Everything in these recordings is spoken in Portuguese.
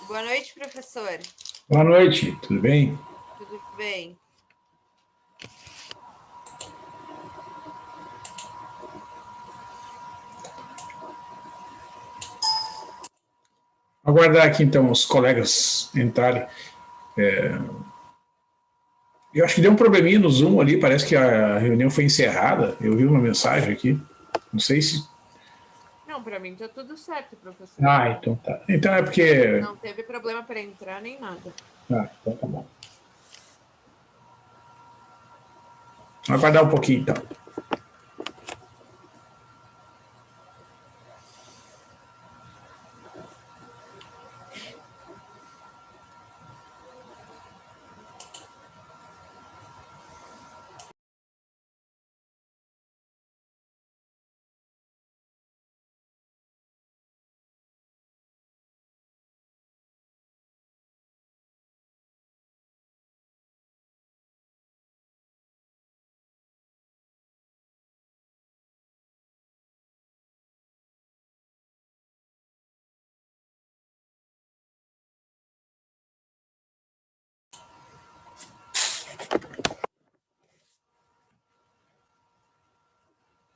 Boa noite, professor. Boa noite, tudo bem? Tudo bem. Aguardar aqui, então, os colegas entrarem. Eu acho que deu um probleminha no Zoom ali, parece que a reunião foi encerrada. Eu vi uma mensagem aqui. Não sei se... Não, para mim tá tudo certo, professor. Ah, então tá. Então é porque... Não teve problema para entrar nem nada. Ah, então tá bom. Aguardar um pouquinho, então.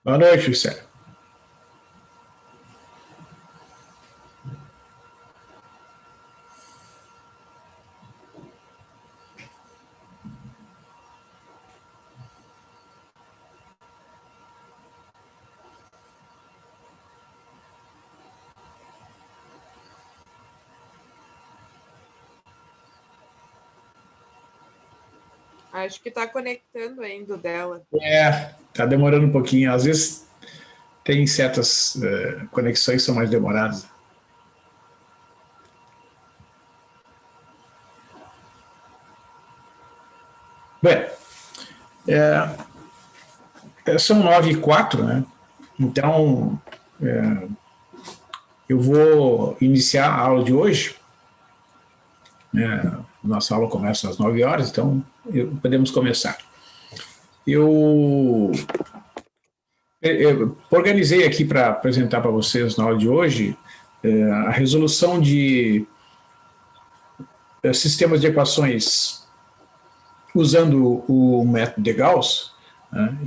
Boa noite, Luciano. Acho que tá conectando ainda o dela. Tá demorando um pouquinho. Às vezes tem certas conexões que são mais demoradas. Bem, são 9h04, né? Então, eu vou iniciar a aula de hoje. Nossa aula começa às 9 horas, então podemos começar. Eu organizei aqui para apresentar para vocês na aula de hoje a resolução de sistemas de equações usando o método de Gauss, né?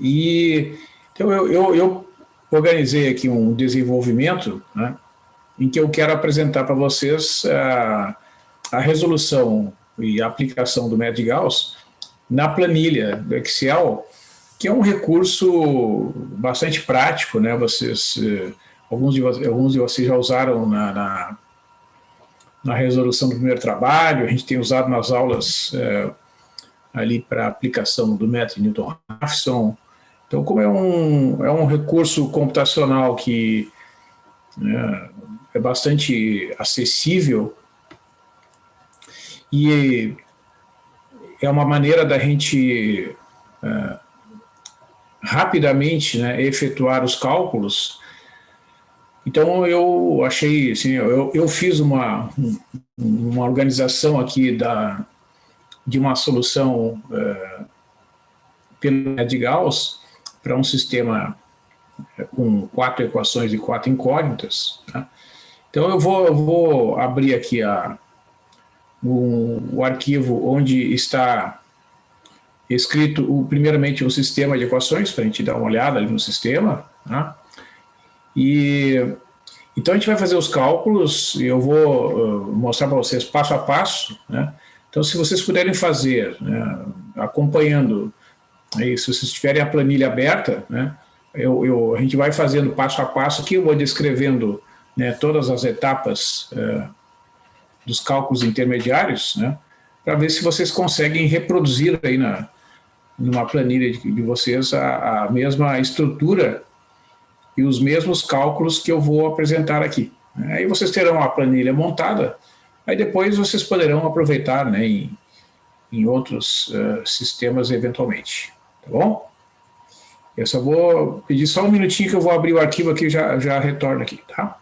Então eu organizei aqui um desenvolvimento, né, em que eu quero apresentar para vocês a resolução e a aplicação do método de Gauss na planilha do Excel, que é um recurso bastante prático, né? Alguns de vocês já usaram na resolução do primeiro trabalho, a gente tem usado nas aulas ali para aplicação do método Newton-Raphson. Então, como é um recurso computacional que é bastante acessível e é uma maneira da gente rapidamente, né, efetuar os cálculos. Então eu achei, assim, eu fiz uma organização aqui de uma solução pelo método de Gauss para um sistema com 4 equações e 4 incógnitas. Tá? Então eu vou abrir aqui o arquivo onde está escrito primeiramente o sistema de equações, para a gente dar uma olhada ali no sistema. Tá? Então a gente vai fazer os cálculos e eu vou mostrar para vocês passo a passo, né? Então se vocês puderem fazer, né, acompanhando, aí, se vocês tiverem a planilha aberta, né, a gente vai fazendo passo a passo aqui, eu vou descrevendo, né, todas as etapas dos cálculos intermediários, né, para ver se vocês conseguem reproduzir aí numa planilha de vocês a mesma estrutura e os mesmos cálculos que eu vou apresentar aqui. Aí vocês terão a planilha montada, Aí depois vocês poderão aproveitar, né, em outros sistemas eventualmente, tá bom? Eu só vou pedir só um minutinho que eu vou abrir o arquivo aqui e já retorno aqui, tá?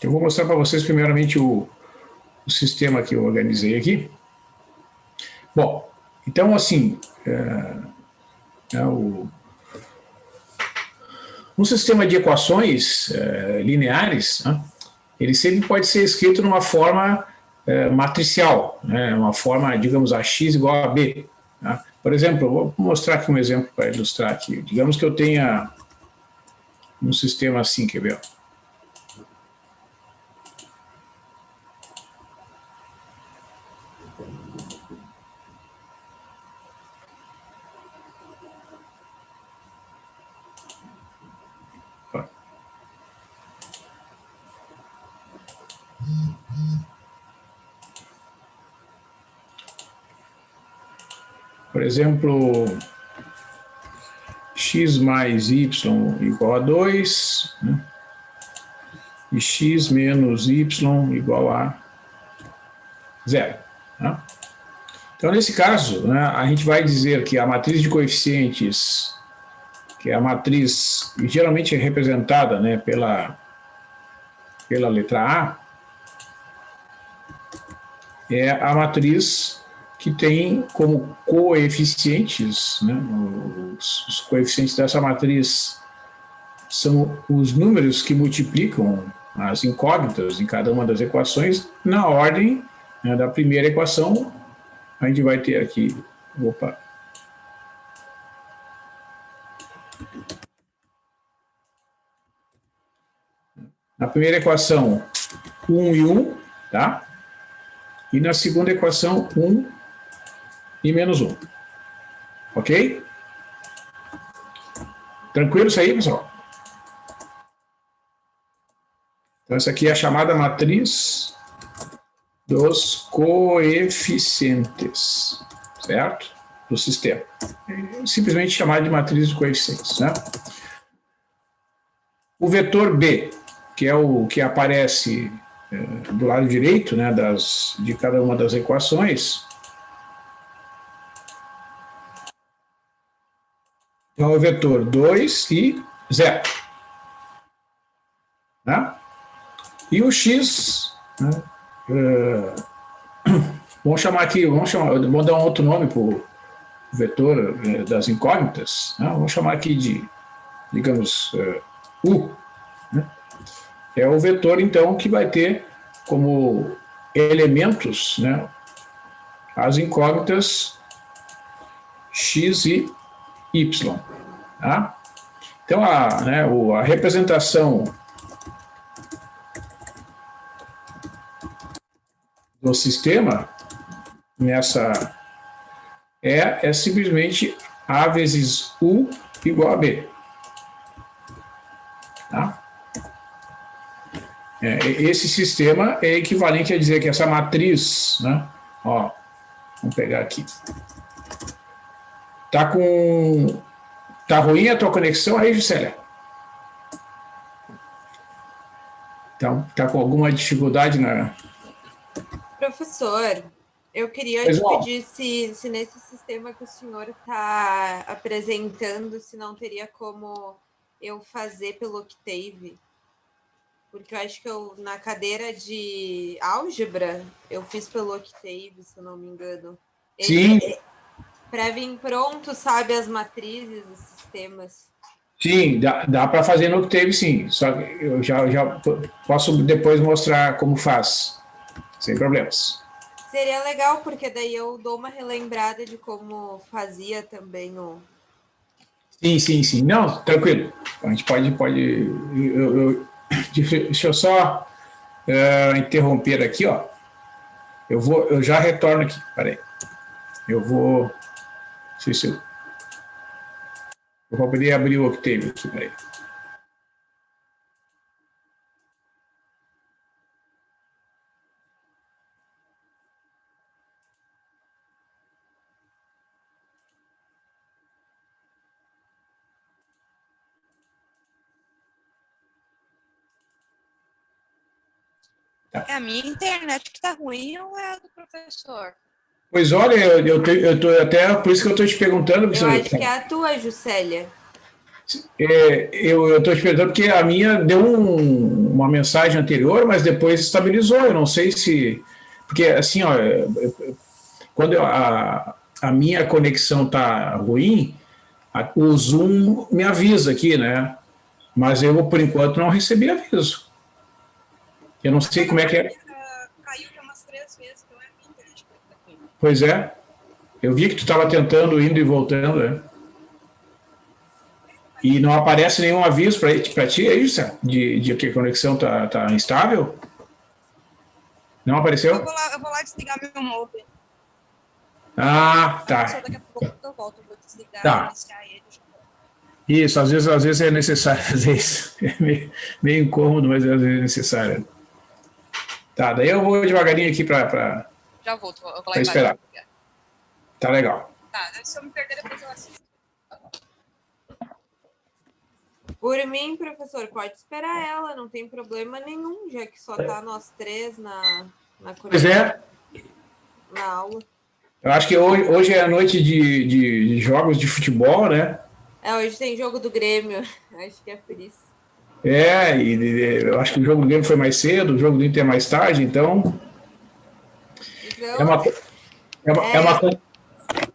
Eu vou mostrar para vocês primeiramente o sistema que eu organizei aqui. Bom, então assim, um sistema de equações lineares, né, ele sempre pode ser escrito numa forma matricial, né, uma forma, digamos, ax igual a b. Né? Por exemplo, eu vou mostrar aqui um exemplo para ilustrar aqui. Digamos que eu tenha um sistema assim, quer ver? Por exemplo, x mais y igual a 2, né? E x menos y igual a 0. Né? Então, nesse caso, né, a gente vai dizer que a matriz de coeficientes, que é a matriz que geralmente é representada, né, pela letra A, é a matriz que tem como coeficientes, né, os coeficientes dessa matriz são os números que multiplicam as incógnitas em cada uma das equações na ordem, né, da primeira equação. A gente vai ter aqui, na primeira equação 1 e 1, tá? E na segunda equação 1 e menos 1. Ok? Tranquilo isso aí, pessoal? Então, essa aqui é a chamada matriz dos coeficientes, certo? Do sistema. É simplesmente chamada de matriz de coeficientes, né? O vetor B, que é o que aparece do lado direito, né, de cada uma das equações, é o vetor 2 e 0. Né? E o x, né, vamos chamar aqui, vamos dar um outro nome para o vetor das incógnitas, né? Vamos chamar aqui de, digamos, u. Né? É o vetor, então, que vai ter como elementos, né, as incógnitas x e y. Tá? Então, a representação do sistema nessa é simplesmente A vezes U igual a B. Tá? Esse sistema é equivalente a dizer que essa matriz, né, ó, vamos pegar aqui, tá ruim a tua conexão aí, Juscelia? Então, tá com alguma dificuldade na... Professor, eu queria te pedir se nesse sistema que o senhor está apresentando, se não teria como eu fazer pelo Octave. Porque eu acho que na cadeira de álgebra, eu fiz pelo Octave, se eu não me engano. Sim. Para vir pronto, sabe, as matrizes, os sistemas. Sim, dá para fazer no Octave, sim. Só que eu já posso depois mostrar como faz, sem problemas. Seria legal, porque daí eu dou uma relembrada de como fazia também Sim, sim, sim. Não, tranquilo. A gente pode. Deixa eu só interromper aqui, ó. Eu já retorno aqui. Peraí. Eu vou. Não sei se eu vou poder abrir o Octave aqui, peraí. É a minha internet que tá ruim ou é a do professor? Pois olha, eu tô até por isso que eu estou te perguntando. Eu acho que é a tua, Juscelia. Eu estou te perguntando porque a minha deu uma mensagem anterior, mas depois estabilizou. Eu não sei se. Porque, assim, ó, quando a minha conexão está ruim, o Zoom me avisa aqui, né? Mas eu, por enquanto, não recebi aviso. Eu não sei como é que é. Caiu já umas 3 vezes, então é a minha internet que tá ruim. Pois é. Eu vi que tu estava tentando, indo e voltando, né? E não aparece nenhum aviso para ti, é isso? De que a conexão tá instável? Não apareceu? Eu vou lá desligar meu modem. Ah, Só tá. daqui a pouco eu volto. Eu vou desligar e Tá. iniciar ele. Isso, às vezes é necessário fazer isso. É meio incômodo, mas às vezes é necessário. Tá, daí eu vou devagarinho aqui para Já volto. Eu vou lá embaixo. esperar. Tá legal. Tá, se eu me perder, depois eu assisto. Por mim, professor, pode esperar ela, não tem problema nenhum, já que só tá nós três na Pois é. na aula. Eu acho que hoje é a noite de jogos de futebol, né? Hoje tem jogo do Grêmio, acho que é por isso. Eu acho que o jogo do Grêmio foi mais cedo, o jogo do Inter mais tarde, então. É uma, é uma.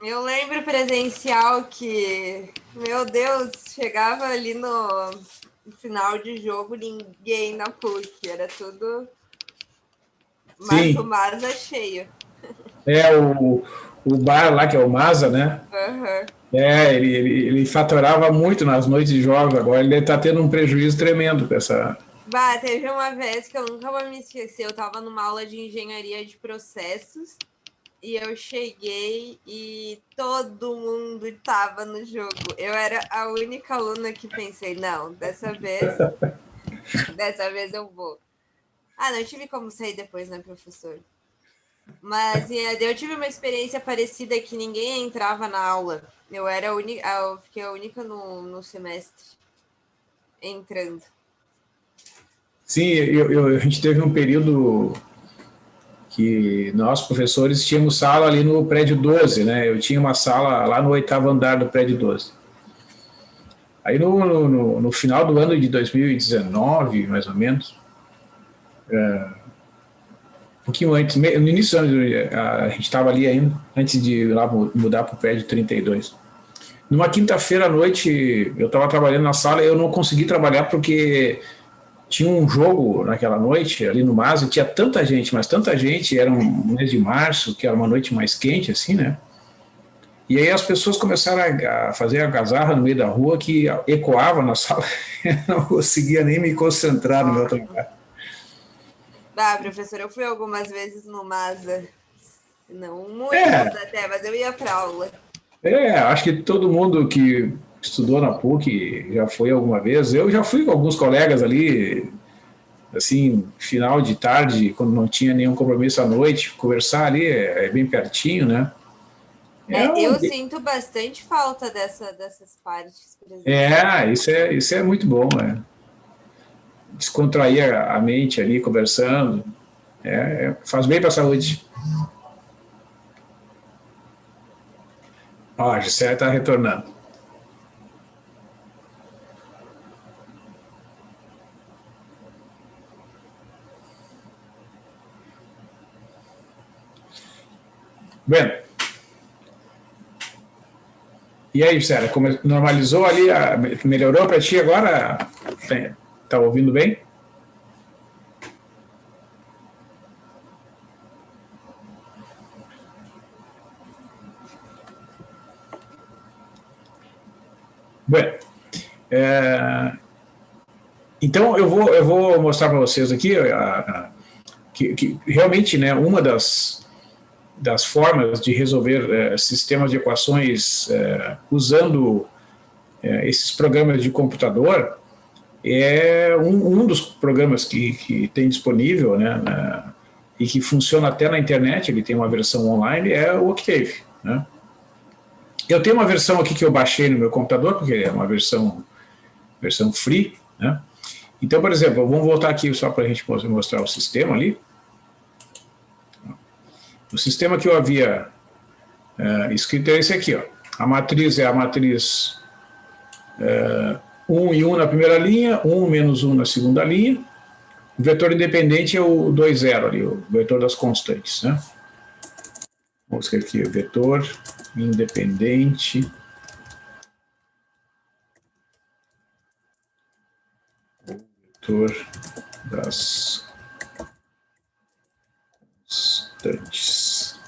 Eu lembro presencial que, meu Deus, chegava ali no final de jogo, ninguém na PUC, era tudo Massa cheio. O bar lá, que é o Masa, né? Uhum. Ele faturava muito nas noites de jogos, agora ele está tendo um prejuízo tremendo com essa. Bah, teve uma vez que eu nunca vou me esquecer, eu estava numa aula de engenharia de processos e eu cheguei e todo mundo estava no jogo. Eu era a única aluna que pensei, não, dessa vez eu vou. Ah, não tive como sair depois, né, professor? Mas eu tive uma experiência parecida que ninguém entrava na aula. Eu fiquei a única no semestre entrando. Sim, a gente teve um período que nós, professores, tínhamos sala ali no prédio 12, né? Eu tinha uma sala lá no 8º andar do prédio 12. Aí no final do ano de 2019, mais ou menos, um pouquinho antes, no início do ano, a gente estava ali ainda, antes de ir lá mudar para o prédio 32. Numa quinta-feira à noite, eu estava trabalhando na sala e eu não consegui trabalhar porque tinha um jogo naquela noite ali no MASA, tinha tanta gente, mas tanta gente, era um mês de março, que era uma noite mais quente, assim, né? E aí as pessoas começaram a fazer a algazarra no meio da rua que ecoava na sala, eu não conseguia nem me concentrar no meu trabalho. Ah, professor, eu fui algumas vezes no MASA. Não muitas até, mas eu ia para aula. Acho que todo mundo que estudou na PUC já foi alguma vez. Eu já fui com alguns colegas ali, assim, final de tarde, quando não tinha nenhum compromisso à noite, conversar ali é bem pertinho, né? Eu sinto bastante falta dessas partes. Isso é muito bom, né? Descontrair a mente ali, conversando, faz bem para a saúde. Ó, a Gisele está retornando. Bem, e aí, Gisele, normalizou ali, melhorou para ti agora? Tá ouvindo bem? Bem, então eu vou mostrar para vocês aqui que realmente, né, uma das formas de resolver sistemas de equações usando esses programas de computador é um dos programas que tem disponível, né, e que funciona até na internet, ele tem uma versão online, é o Octave, né? Eu tenho uma versão aqui que eu baixei no meu computador, porque é uma versão free, né? Então, por exemplo, vamos voltar aqui só para a gente mostrar o sistema ali. O sistema que eu havia escrito é esse aqui, ó. A matriz é a matriz 1 e 1 na primeira linha, 1 menos 1 na segunda linha. O vetor independente é o 2, 0 ali, o vetor das constantes, né? Vou escrever aqui, vetor independente. Vetor das constantes.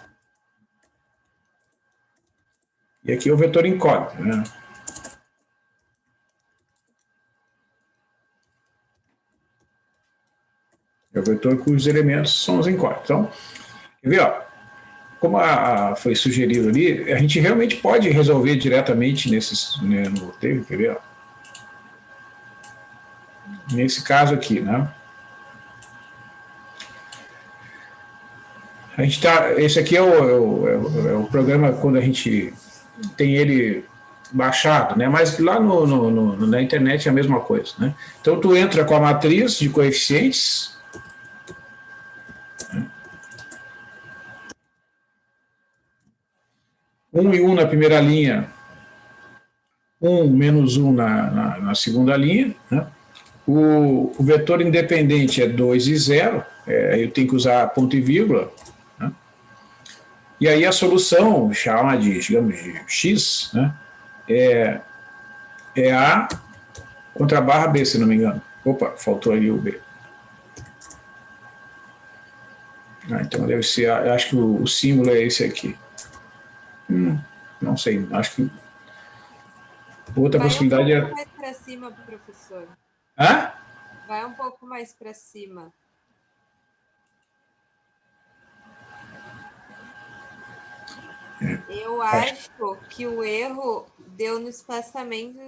E aqui é o vetor incógnito, né? É o vetor cujos elementos são os incógnitos. Então, quer ver, ó, como foi sugerido ali, a gente realmente pode resolver diretamente no Octave, quer ver, ó? Nesse caso aqui, né? A gente esse aqui é o programa quando a gente tem ele baixado, né? Mas lá na internet é a mesma coisa, né? Então tu entra com a matriz de coeficientes, né? 1 e 1 na primeira linha, 1 menos 1 na segunda linha, né? O vetor independente é 2 e 0, eu tenho que usar ponto e vírgula, né? E aí a solução, chama digamos, de x, né? É A contra a barra B, se não me engano. Opa, faltou ali o B. Então deve ser, eu acho que o símbolo é esse aqui. Não sei, acho que outra possibilidade é... Vai um pouco mais para cima, professor. Hã? Vai um pouco mais para cima. Eu acho que o erro deu no espaçamento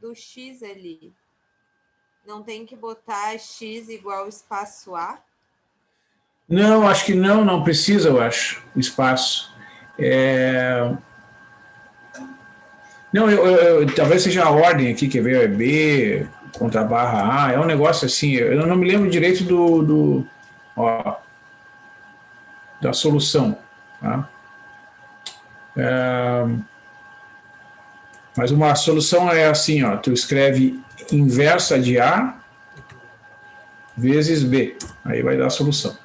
do X ali. Não tem que botar X igual espaço A? Não, acho que não precisa, eu acho, espaço. Não, talvez seja a ordem aqui, quer ver, é B contra a barra A, é um negócio assim, eu não me lembro direito da solução, tá? Mas uma solução é assim, ó, tu escreve inversa de A vezes B, aí vai dar a solução.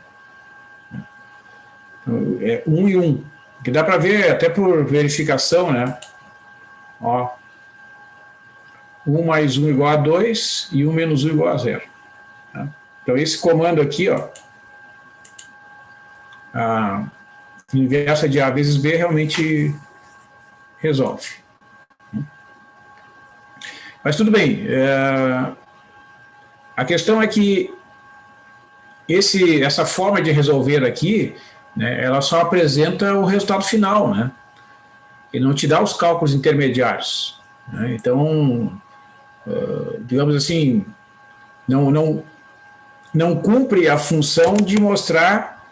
É 1 e 1, que dá para ver até por verificação, né? Ó, 1 mais 1 igual a 2 e 1 menos 1 igual a 0. Tá? Então esse comando aqui, ó, a inversa de A vezes B realmente resolve. Mas tudo bem, a questão é que essa forma de resolver aqui, né, ela só apresenta o resultado final, né? Ele não te dá os cálculos intermediários, né? Então, digamos assim, não cumpre a função de mostrar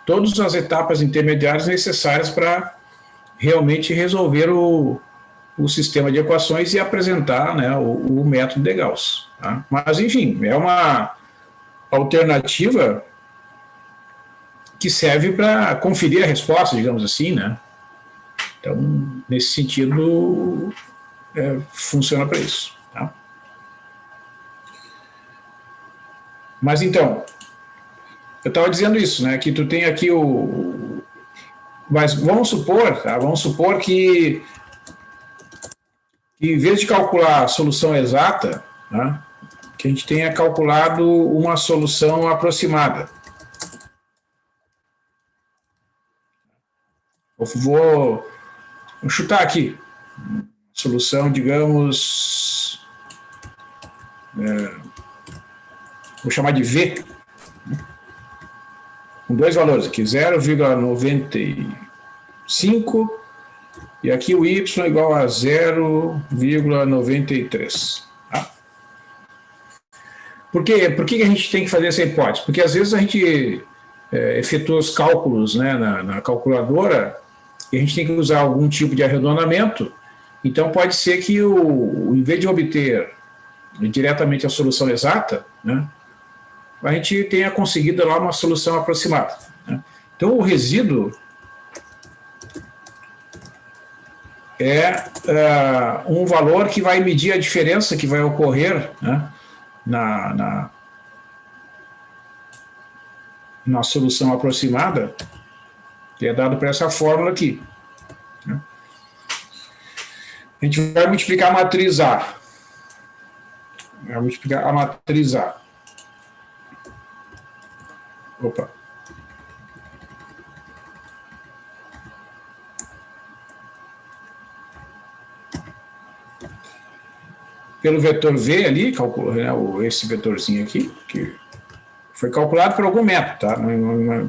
todas as etapas intermediárias necessárias para realmente resolver o sistema de equações e apresentar, né, o método de Gauss. Tá? Mas, enfim, é uma alternativa que serve para conferir a resposta, digamos assim, né? Então, nesse sentido, funciona para isso. Tá? Mas, então, eu estava dizendo isso, né, que tu tem aqui Mas vamos supor, tá? Vamos supor que em vez de calcular a solução exata, né, que a gente tenha calculado uma solução aproximada. Vou chutar aqui. solução, digamos, vou chamar de V, com dois valores aqui, 0,95 e aqui o y igual a 0,93. Tá? Por que a gente tem que fazer essa hipótese? Porque às vezes a gente efetua os cálculos, né, na calculadora e a gente tem que usar algum tipo de arredondamento, então pode ser que em vez de obter diretamente a solução exata, né, a gente tenha conseguido lá uma solução aproximada. Né? Então, o resíduo é um valor que vai medir a diferença que vai ocorrer, né, na solução aproximada, que é dado por essa fórmula aqui. Né? A gente vai multiplicar a matriz A. Vai multiplicar a matriz A. Opa. Pelo vetor V ali, calcula, né, esse vetorzinho aqui, que foi calculado por algum método, tá?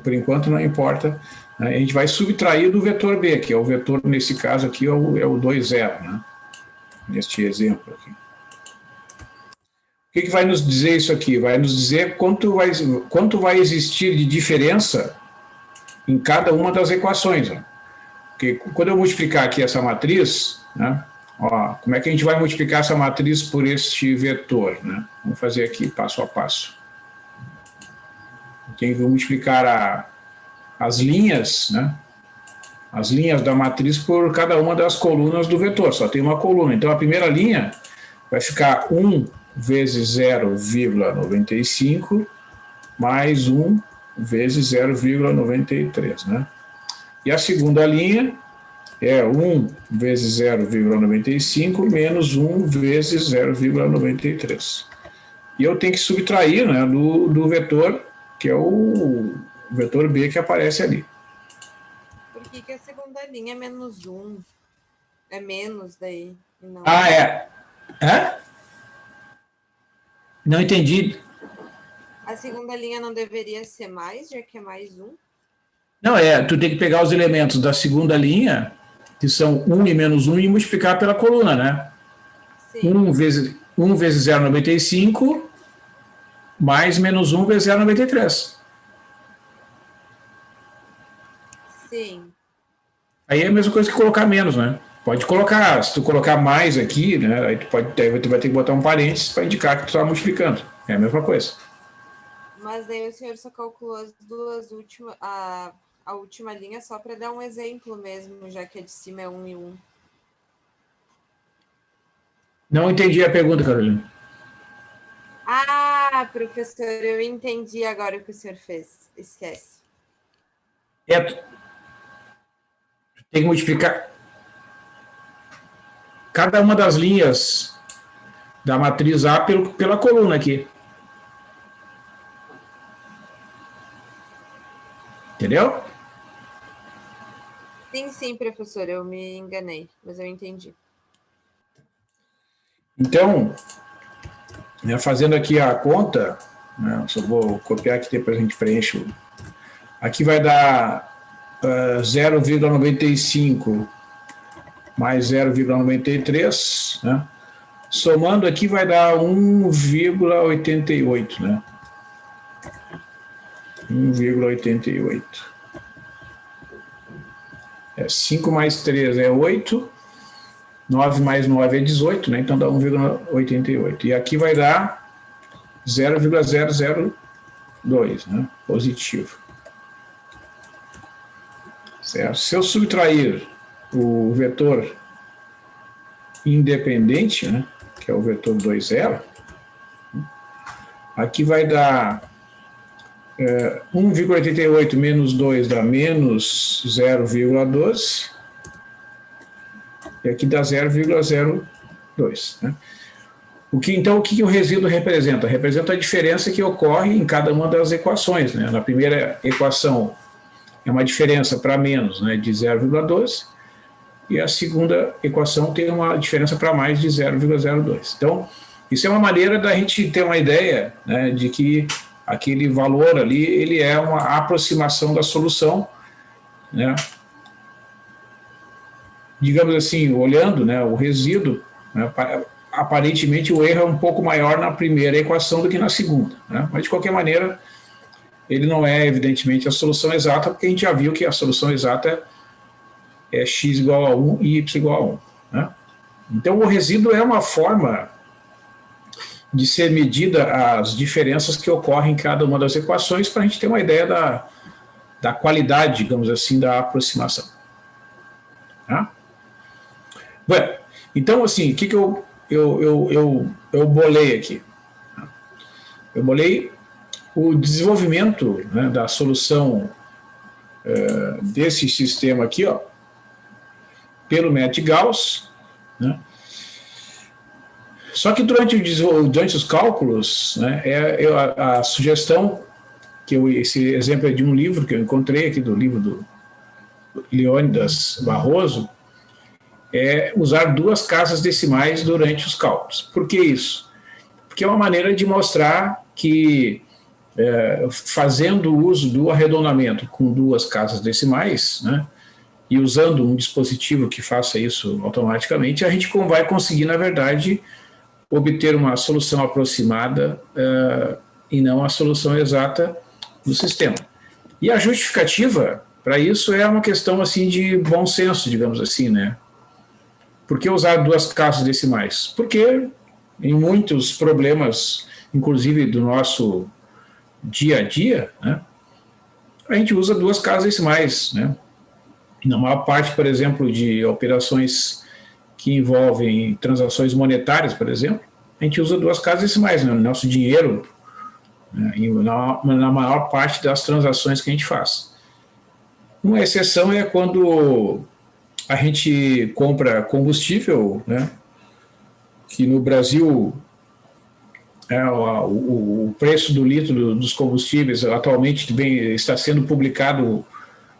Por enquanto não importa. Né? A gente vai subtrair do vetor B, que é o vetor, nesse caso aqui, é o 2, 0, né? Neste exemplo aqui. O que vai nos dizer isso aqui? Vai nos dizer quanto vai existir de diferença em cada uma das equações. Ó. Porque quando eu multiplicar aqui essa matriz, né, ó, como é que a gente vai multiplicar essa matriz por este vetor? Né? Vamos fazer aqui passo a passo. Tem que multiplicar as linhas, né, as linhas da matriz por cada uma das colunas do vetor. Só tem uma coluna. Então, a primeira linha vai ficar 1 vezes 0,95 mais 1 vezes 0,93, né? E a segunda linha é 1 vezes 0,95 menos 1 vezes 0,93. E eu tenho que subtrair, né, do vetor, que é o vetor B que aparece ali. Por que a segunda linha é menos 1? É menos daí? Não. Ah, é? Hã? Não entendi. A segunda linha não deveria ser mais, já que é mais 1? Não, tu tem que pegar os elementos da segunda linha, que são 1 e menos 1, e multiplicar pela coluna, né? Sim. 1 vezes 0,95 mais menos 1 vezes 0,93. Sim. Aí é a mesma coisa que colocar menos, né? Pode colocar, se tu colocar mais aqui, né, aí tu vai ter que botar um parênteses para indicar que tu está multiplicando. É a mesma coisa. Mas daí o senhor só calculou as duas últimas, a última linha só para dar um exemplo mesmo, já que a de cima é 1 e 1. Não entendi a pergunta, Carolina. Ah, professor, eu entendi agora o que o senhor fez. Esquece. Tem que multiplicar cada uma das linhas da matriz A pela coluna aqui. Entendeu? Sim, professor, eu me enganei, mas eu entendi. Então, né, fazendo aqui a conta, né, só vou copiar aqui, depois a gente preenche. Aqui vai dar 0,95 mais 0,93, né? Somando aqui vai dar 1,88, né? 1,88. 5 mais 3 é 8, 9 mais 9 é 18, né? Então dá 1,88. E aqui vai dar 0,002, né? Positivo. Certo? Se eu subtrair o vetor independente, né, que é o vetor 2, 0, aqui vai dar 1,88 menos 2 dá menos 0,12, e aqui dá 0,02. Né? Então, o que o resíduo representa? Representa a diferença que ocorre em cada uma das equações. Né? Na primeira equação, é uma diferença para menos, né, de 0,12. e a segunda equação tem uma diferença para mais de 0,02. Então, isso é uma maneira da gente ter uma ideia, né, de que aquele valor ali ele é uma aproximação da solução, né? Digamos assim, olhando, né, o resíduo, né, aparentemente o erro é um pouco maior na primeira equação do que na segunda, né? Mas de qualquer maneira ele não é evidentemente a solução exata, porque a gente já viu que a solução exata é x igual a 1 e y igual a 1, né? Então o resíduo é uma forma de ser medida as diferenças que ocorrem em cada uma das equações para a gente ter uma ideia da qualidade, digamos assim, da aproximação. Tá? Bom, então, assim, o que eu bolei aqui? Eu bolei o desenvolvimento, né, da solução desse sistema aqui, ó, pelo método de Gauss, né? Só que durante os cálculos, né, a sugestão, esse exemplo é de um livro que eu encontrei aqui, do livro do Leônidas Barroso, é usar 2 casas decimais durante os cálculos. Por que isso? Porque é uma maneira de mostrar que, fazendo uso do arredondamento com 2 casas decimais, né, e usando um dispositivo que faça isso automaticamente, a gente vai conseguir, na verdade, obter uma solução aproximada e não a solução exata do sistema. E a justificativa para isso é uma questão assim de bom senso, digamos assim, né? Por que usar 2 casas decimais? Porque em muitos problemas, inclusive do nosso dia a dia, né, a gente usa 2 casas decimais, né? Na maior parte, por exemplo, de operações que envolvem transações monetárias, por exemplo, a gente usa 2 casas decimais, né? No nosso dinheiro, né, na maior parte das transações que a gente faz. Uma exceção é quando a gente compra combustível, né, que no Brasil o preço do litro dos combustíveis atualmente está sendo publicado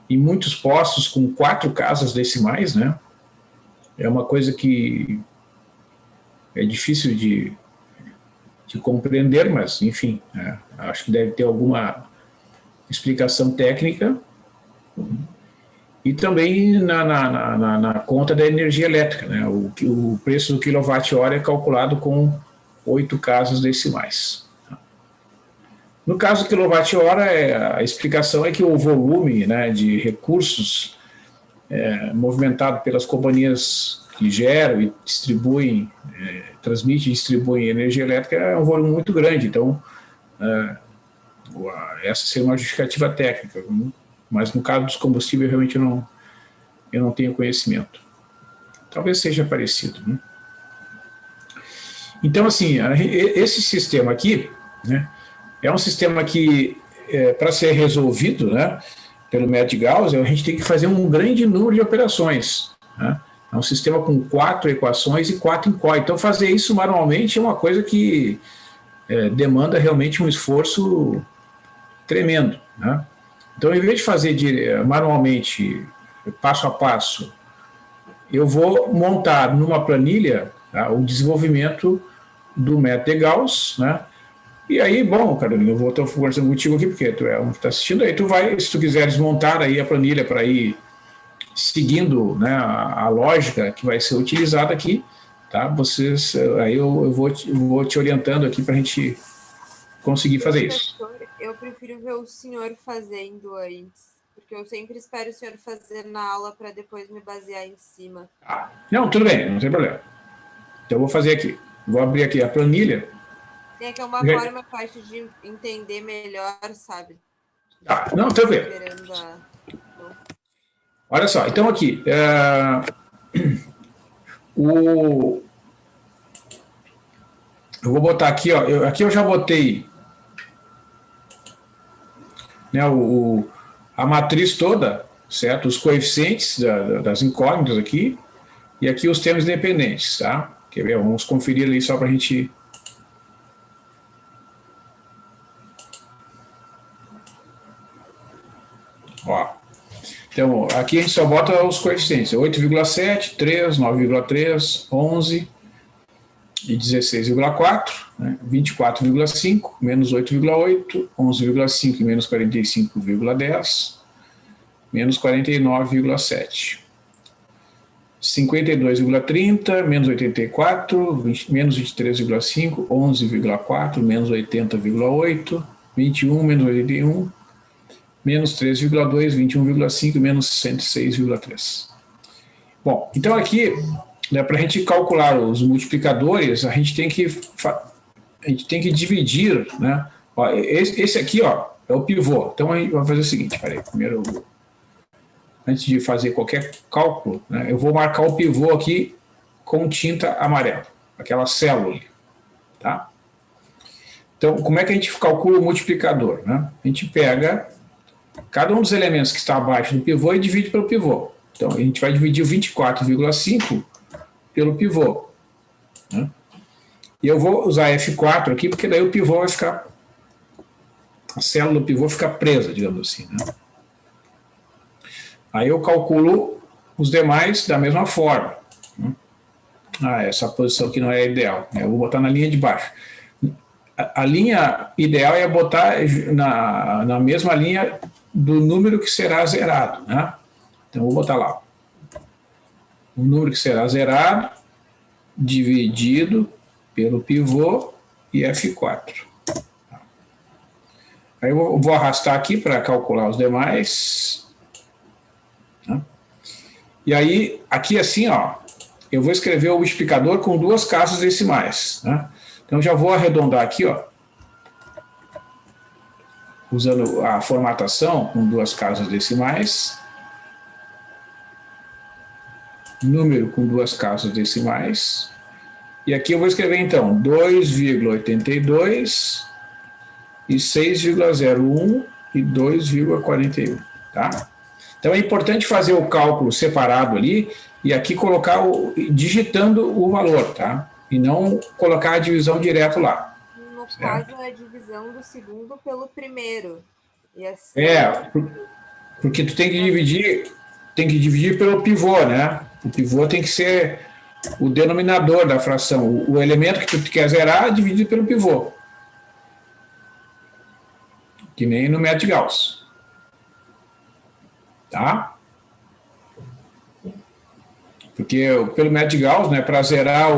em muitos postos com 4 casas decimais, né? É uma coisa que é difícil de compreender, mas, enfim, acho que deve ter alguma explicação técnica. E também na conta da energia elétrica, né? O preço do quilowatt-hora é calculado com 8 casas decimais. No caso do quilowatt-hora, a explicação é que o volume, né, de recursos movimentado pelas companhias que geram e distribuem, transmitem e distribuem energia elétrica é um volume muito grande. Então, essa seria uma justificativa técnica. Mas no caso dos combustíveis, realmente eu não tenho conhecimento. Talvez seja parecido, né? Então, assim, esse sistema aqui, né, é um sistema que, para ser resolvido, né, pelo método de Gauss, a gente tem que fazer um grande número de operações, né? É um sistema com 4 equações e 4 incógnitas. Então, fazer isso manualmente é uma coisa que demanda realmente um esforço tremendo, né? Então, em vez de fazer manualmente, passo a passo, eu vou montar numa planilha, tá, o desenvolvimento do método de Gauss, né? E aí, bom, Carolina, eu vou estar conversando contigo aqui, porque tu é um que está assistindo, aí tu vai, se tu quiseres montar aí a planilha para ir seguindo, né, a lógica que vai ser utilizada aqui, tá? Aí eu vou te orientando aqui para a gente conseguir fazer isso. Eu prefiro ver o senhor fazendo antes, porque eu sempre espero o senhor fazer na aula para depois me basear em cima. Não, tudo bem, não tem problema. Então eu vou fazer aqui. Vou abrir aqui a planilha. É que é uma forma fácil de entender melhor, sabe? Não, tranquilo. Olha só, então aqui, eu vou botar aqui, ó, aqui eu já botei, né, a matriz toda, certo? Os coeficientes das incógnitas aqui, e aqui os termos independentes, tá? Quer ver? Vamos conferir ali só para a gente... Ó. Então, aqui a gente só bota os coeficientes, 8,7, 3, 9,3, 11 e 16,4, né? 24,5, menos 8,8, 11,5 e menos 45,10, menos 49,7. 52,30, menos 84, menos 23,5, 11,4, menos 80,8, 21, menos 81, menos 13,2, 21,5, menos 106,3. Bom, então aqui, né, para a gente calcular os multiplicadores, a gente tem que dividir, né? Ó, esse aqui, ó, é o pivô. Então a gente vai fazer o seguinte, peraí, primeiro, antes de fazer qualquer cálculo, né, eu vou marcar o pivô aqui com tinta amarela, aquela célula ali, tá? Então, como é que a gente calcula o multiplicador, né? A gente pega cada um dos elementos que está abaixo do pivô e divide pelo pivô. Então, a gente vai dividir o 24,5 pelo pivô, né? E eu vou usar F4 aqui, porque daí o pivô vai ficar, a célula do pivô fica presa, digamos assim, né? Aí eu calculo os demais da mesma forma. Essa posição aqui não é ideal, eu vou botar na linha de baixo. A linha ideal é botar na mesma linha do número que será zerado, né? Então, eu vou botar lá. O número que será zerado, dividido pelo pivô e F4. Aí eu vou arrastar aqui para calcular os demais. Né? E aí, aqui assim, ó, eu vou escrever o multiplicador com duas casas decimais, né? Então, já vou arredondar aqui, ó, usando a formatação com duas casas decimais, número com duas casas decimais, e aqui eu vou escrever, então, 2,82 e 6,01 e 2,41, tá? Então, é importante fazer o cálculo separado ali e aqui colocar, digitando o valor, tá? E não colocar a divisão direto lá. No caso, é a divisão do segundo pelo primeiro. E assim... Porque tu tem que dividir pelo pivô, né? O pivô tem que ser o denominador da fração. O elemento que tu quer zerar é dividido pelo pivô. Que nem no método de Gauss. Tá? Porque pelo método de Gauss, né, para zerar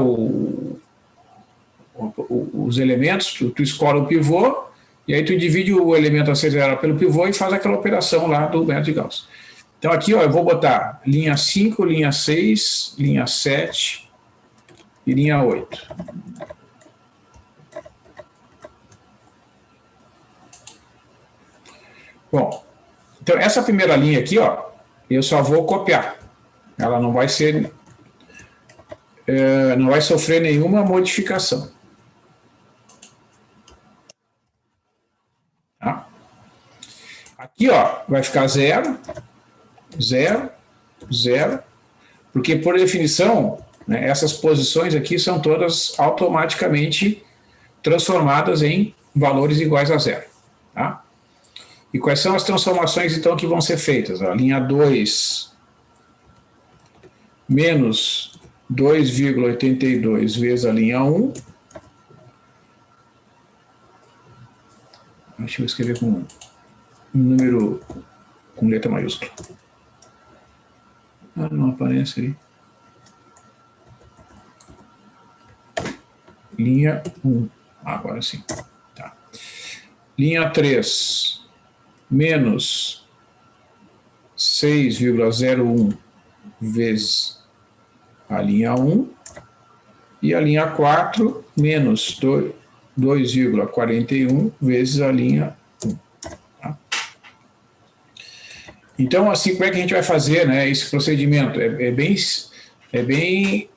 os elementos, tu escolhe o pivô, e aí tu divide o elemento a ser zerado pelo pivô e faz aquela operação lá do método de Gauss. Então aqui, ó, eu vou botar linha 5, linha 6, linha 7 e linha 8. Bom, então essa primeira linha aqui, ó, eu só vou copiar. Ela não vai ser, não vai sofrer nenhuma modificação. Tá? Aqui, ó, vai ficar 0, 0, 0, porque por definição, né, essas posições aqui são todas automaticamente transformadas em valores iguais a 0. Tá? E quais são as transformações, então, que vão ser feitas? A linha 2 menos 2,82 vezes a linha 1. Deixa eu escrever com um número com letra maiúscula. Ah, não aparece aí. Linha 1. Agora sim. Tá. Linha 3 menos 6,01 vezes a linha 1 e a linha 4 menos 2,41 vezes a linha 1. Tá? Então, assim, como é que a gente vai fazer, né, esse procedimento? É bem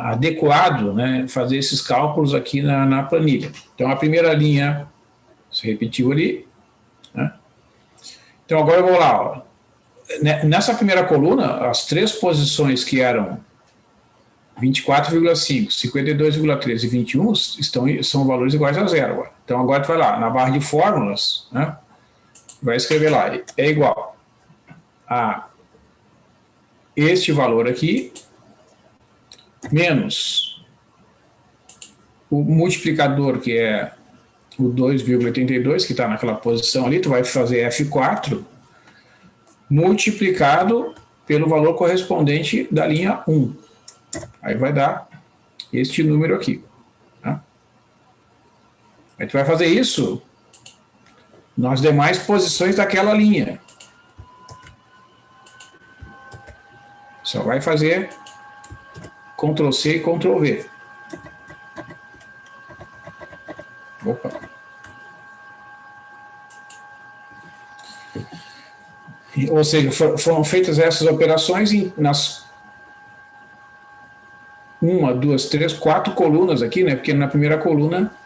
adequado, né, fazer esses cálculos aqui na planilha. Então, a primeira linha se repetiu ali. Né? Então, agora eu vou lá. Ó. Nessa primeira coluna, as três posições que eram 24,5, 52,13 e 21 são valores iguais a 0. Agora. Então, agora tu vai lá, na barra de fórmulas, né, vai escrever lá, é igual. este valor aqui, menos o multiplicador, que é o 2,82, que está naquela posição ali, tu vai fazer F4, multiplicado pelo valor correspondente da linha 1. Aí vai dar este número aqui. Tá? Aí tu vai fazer isso nas demais posições daquela linha. Só vai fazer Ctrl+C e Ctrl+V. Opa. Ou seja, foram feitas essas operações nas 1, 2, 3, 4 colunas aqui, né? Porque na primeira coluna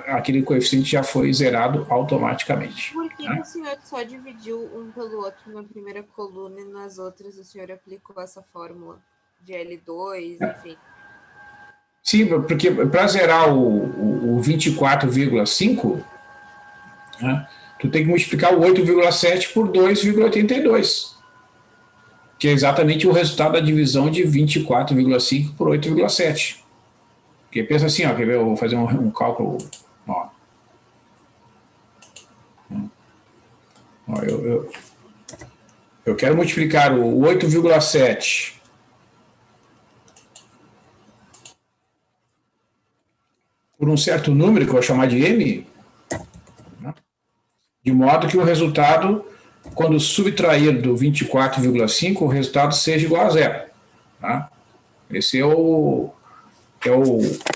aquele coeficiente já foi zerado automaticamente. Por que o senhor só dividiu um pelo outro na primeira coluna e nas outras o senhor aplicou essa fórmula de L2, enfim? Sim, porque para zerar o 24,5, né, tu tem que multiplicar o 8,7 por 2,82, que é exatamente o resultado da divisão de 24,5 por 8,7. Porque pensa assim, ó, quer ver? Eu vou fazer um cálculo. Ó. Ó, eu quero multiplicar o 8,7 por um certo número, que eu vou chamar de M, né? De modo que o resultado, quando subtrair do 24,5, o resultado seja igual a zero. Tá? Esse é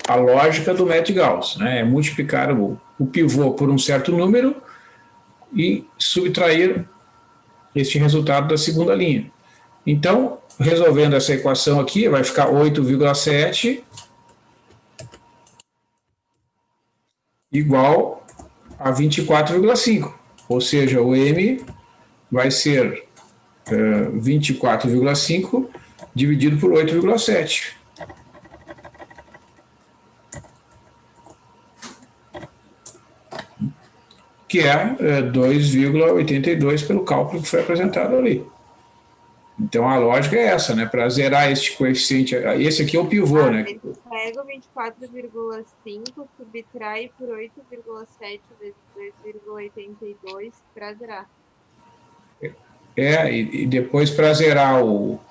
a lógica do método de Gauss, né? É multiplicar o pivô por um certo número e subtrair este resultado da segunda linha. Então, resolvendo essa equação aqui, vai ficar 8,7 igual a 24,5. Ou seja, o M vai ser 24,5 dividido por 8,7. Que é 2,82 pelo cálculo que foi apresentado ali. Então a lógica é essa, né? Para zerar este coeficiente, esse aqui é o pivô, né? Pega o 24,5, subtrai por 8,7 vezes 2,82 para zerar. E depois para zerar o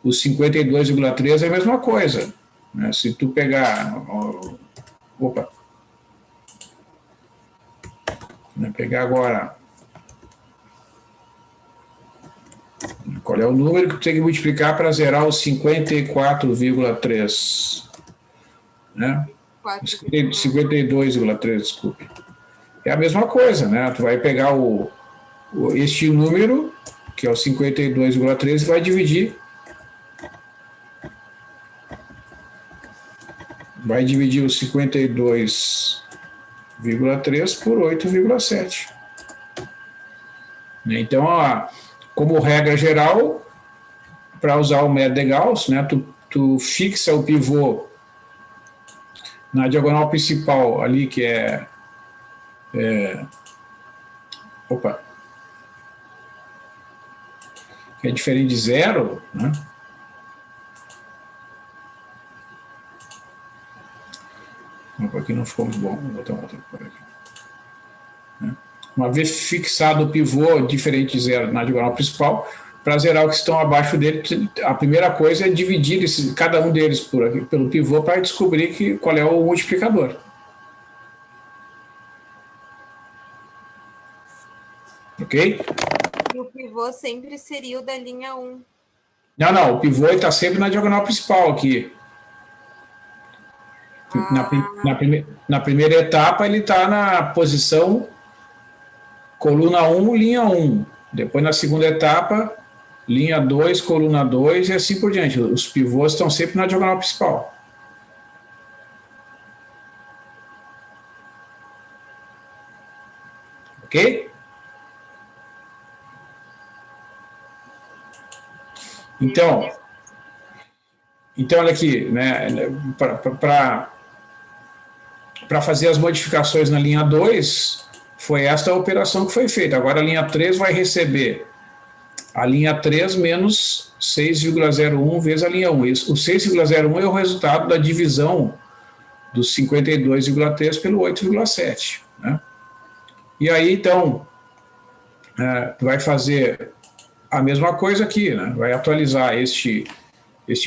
52,3 é a mesma coisa. Né? Se tu pegar... Opa! Vou pegar agora... Qual é o número que tu tem que multiplicar para zerar o 54,3? Né? 52,3, desculpe. É a mesma coisa, né? Tu vai pegar este número, que é o 52,3, e vai dividir. Vai dividir o 52,3 por 8,7. Então, como regra geral, para usar o método de Gauss, né, tu fixa o pivô na diagonal principal ali, que que é diferente de zero, né? Aqui não ficou muito bom, vou botar um outro por aqui. Uma vez fixado o pivô diferente de zero na diagonal principal, para zerar o que estão abaixo dele, a primeira coisa é dividir cada um deles pelo pivô para descobrir qual é o multiplicador. Ok? E o pivô sempre seria o da linha 1. Não, o pivô está sempre na diagonal principal aqui. Na primeira etapa, ele está na posição coluna 1, linha 1. Depois, na segunda etapa, linha 2, coluna 2 e assim por diante. Os pivôs estão sempre na diagonal principal. Ok? Então olha aqui, né, para fazer as modificações na linha 2, foi esta a operação que foi feita. Agora a linha 3 vai receber a linha 3 menos 6,01 vezes a linha 1. Isso, o 6,01 é o resultado da divisão dos 52,3 pelo 8,7. Né? E aí, então, tu vai fazer a mesma coisa aqui, né? Vai atualizar este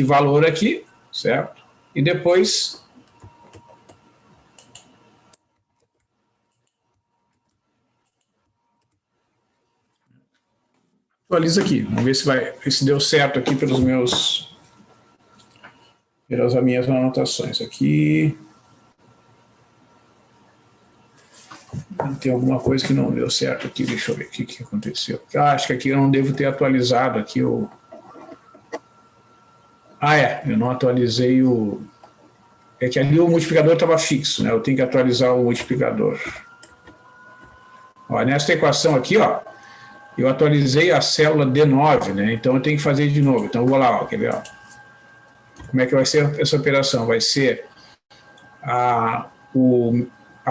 valor aqui, certo? E depois atualiza aqui. Vamos ver se deu certo aqui pelas minhas anotações aqui. Tem alguma coisa que não deu certo aqui, deixa eu ver o que aconteceu. Acho que aqui eu não devo ter atualizado aqui o... eu não atualizei o... É que ali o multiplicador estava fixo, né? Eu tenho que atualizar o multiplicador. Ó, nessa equação aqui, ó, eu atualizei a célula D9, né? Então eu tenho que fazer de novo. Então eu vou lá, ó, quer ver, ó. Como é que vai ser essa operação? Vai ser a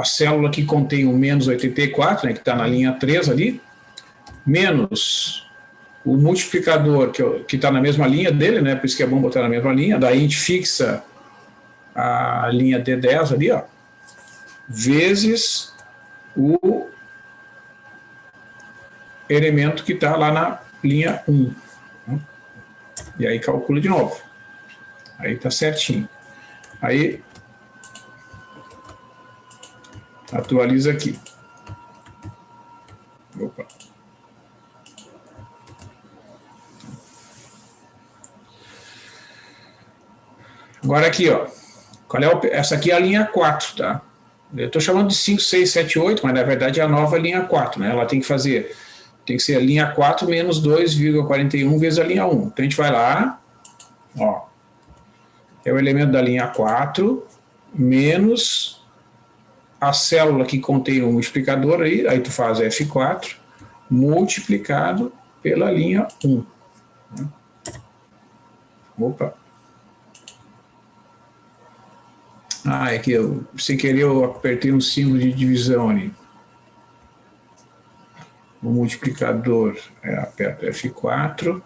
célula que contém o menos 84, né, que está na linha 3 ali, menos o multiplicador, que está na mesma linha dele, né, por isso que é bom botar na mesma linha, daí a gente fixa a linha D10 ali, ó, vezes o elemento que está lá na linha 1. Né? E aí calcula de novo. Aí está certinho. Aí atualiza aqui. Opa. Agora aqui, ó. Essa aqui é a linha 4, tá? Eu estou chamando de 5, 6, 7, 8, mas na verdade é a nova linha 4, né? Ela tem que ser a linha 4 menos 2,41 vezes a linha 1. Então a gente vai lá, ó. É o elemento da linha 4 menos a célula que contém o multiplicador aí tu faz F4 multiplicado pela linha 1. Opa. É que sem querer eu apertei um símbolo de divisão ali. O multiplicador aperto F4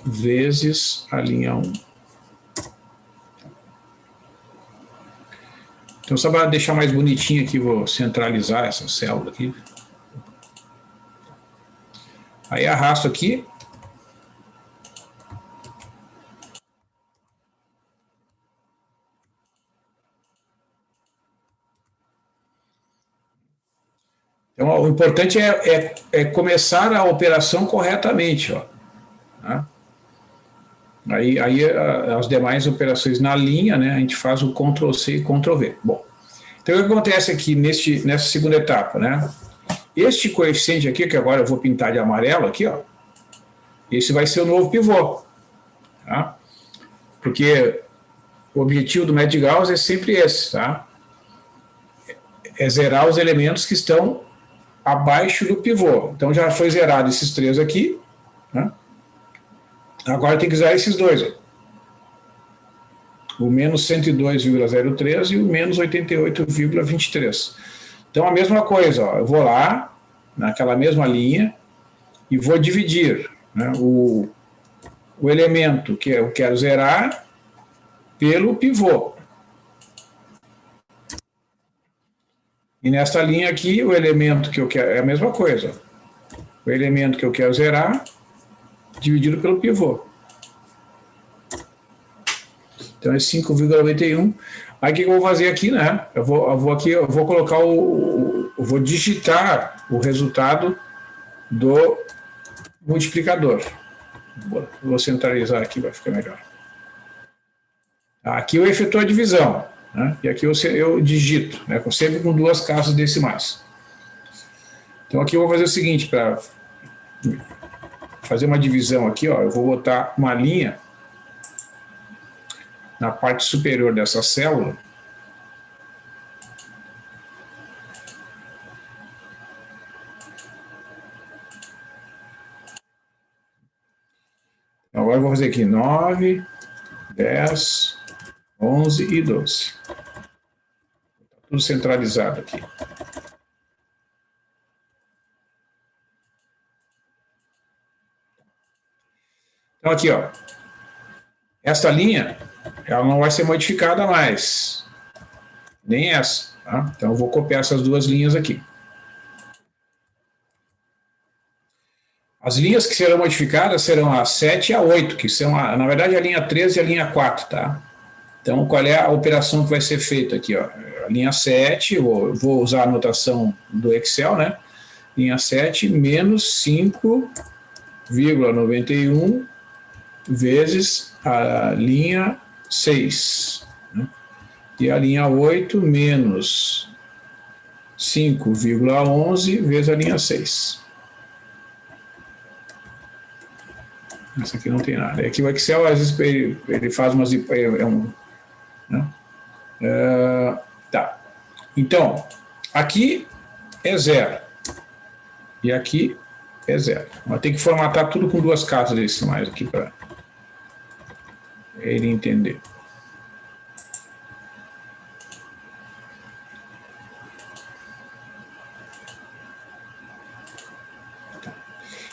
vezes a linha 1. Então, só para deixar mais bonitinho aqui, vou centralizar essa célula aqui. Aí arrasto aqui. Então, ó, o importante é começar a operação corretamente, ó. Tá? Aí as demais operações na linha, né, a gente faz o Ctrl+C e Ctrl+V. Bom, então o que acontece aqui nessa segunda etapa, né? Este coeficiente aqui, que agora eu vou pintar de amarelo aqui, ó, esse vai ser o novo pivô, tá? Porque o objetivo do método de Gauss é sempre esse, tá? É zerar os elementos que estão abaixo do pivô. Então já foi zerado esses três aqui, né? Agora tem que zerar esses dois, ó. O menos 102,03 e o menos 88,23. Então a mesma coisa, ó, eu vou lá, naquela mesma linha, e vou dividir, né, o elemento que eu quero zerar pelo pivô. E nesta linha aqui, o elemento que eu quero, é a mesma coisa. O elemento que eu quero zerar, dividido pelo pivô. Então é 5,91. Aí o que eu vou fazer aqui, né? Eu vou colocar eu vou digitar o resultado do multiplicador. Vou centralizar aqui, vai ficar melhor. Aqui eu efetuo a divisão, né? E aqui eu digito, né? Sempre com duas casas decimais. Então aqui eu vou fazer o seguinte, para fazer uma divisão aqui, ó, eu vou botar uma linha na parte superior dessa célula. Agora eu vou fazer aqui 9, 10, 11 e 12. Tudo centralizado aqui. Então, aqui, ó. Esta linha, ela não vai ser modificada mais. Nem essa. Tá? Então, eu vou copiar essas duas linhas aqui. As linhas que serão modificadas serão a 7 e a 8, que são, na verdade, a linha 13 e a linha 4, tá? Então, qual é a operação que vai ser feita aqui, ó? A linha 7, eu vou usar a anotação do Excel, né? Linha 7 menos 5,91 vezes a linha 6. Né? E a linha 8 menos 5,11 vezes a linha 6. Essa aqui não tem nada. Aqui o Excel, às vezes, ele faz umas... né? Tá. Então, aqui é 0. E aqui é 0. Mas tem que formatar tudo com duas casas decimais aqui para ele entender.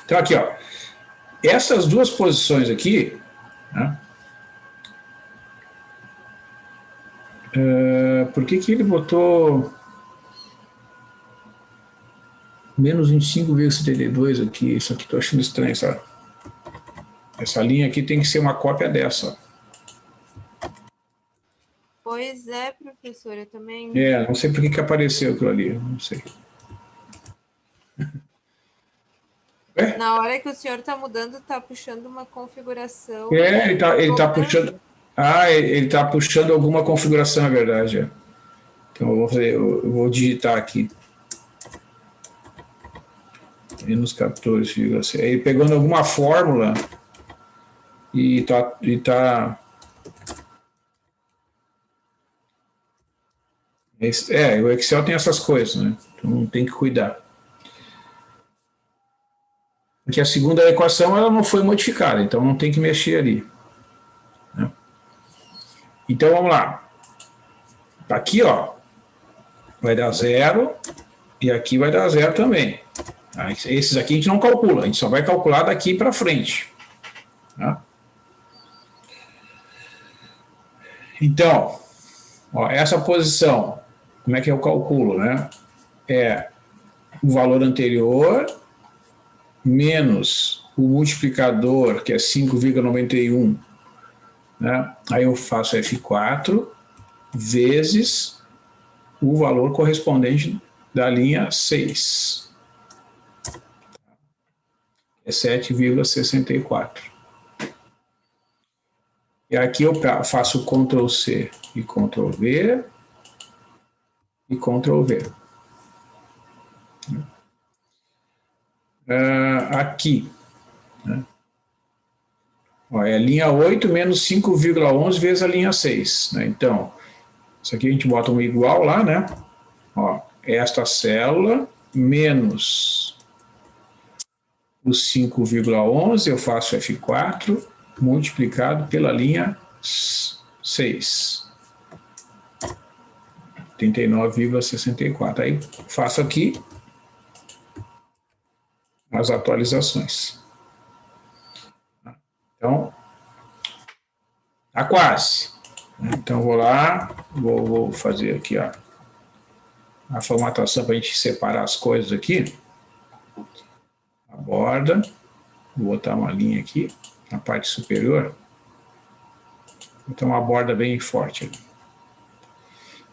Então, aqui, ó. Essas duas posições aqui, né? Por que ele botou menos 25,72 aqui? Isso aqui estou achando estranho, sabe? Essa linha aqui tem que ser uma cópia dessa. Pois é, professor, eu também... Não sei por que apareceu aquilo ali, não sei. Na hora que o senhor está mudando, está puxando uma configuração... ele tá puxando... ele está puxando alguma configuração, é verdade. Então, eu vou digitar aqui. Menos 14,6. Ele pegando alguma fórmula e tá... o Excel tem essas coisas, né? Então tem que cuidar. Porque a segunda equação ela não foi modificada, então não tem que mexer ali. Né? Então vamos lá. Aqui, ó, vai dar 0 e aqui vai dar 0 também. Esses aqui a gente não calcula, a gente só vai calcular daqui para frente. Tá? Então, ó, essa posição, como é que eu calculo, né? É o valor anterior menos o multiplicador, que é 5,91, né? Aí eu faço F4 vezes o valor correspondente da linha 6. É 7,64. E aqui eu faço Ctrl C e Ctrl V e Ctrl V. Aqui, né? Ó, é a linha 8 menos 5,11 vezes a linha 6. Né? Então, isso aqui a gente bota um igual lá, né? Ó, esta célula menos o 5,11, eu faço F4, multiplicado pela linha 6. 39,64. Aí faço aqui as atualizações. Então, tá quase. Então, vou lá, vou fazer aqui a formatação para a gente separar as coisas aqui. A borda, vou botar uma linha aqui na parte superior. Então, uma borda bem forte ali.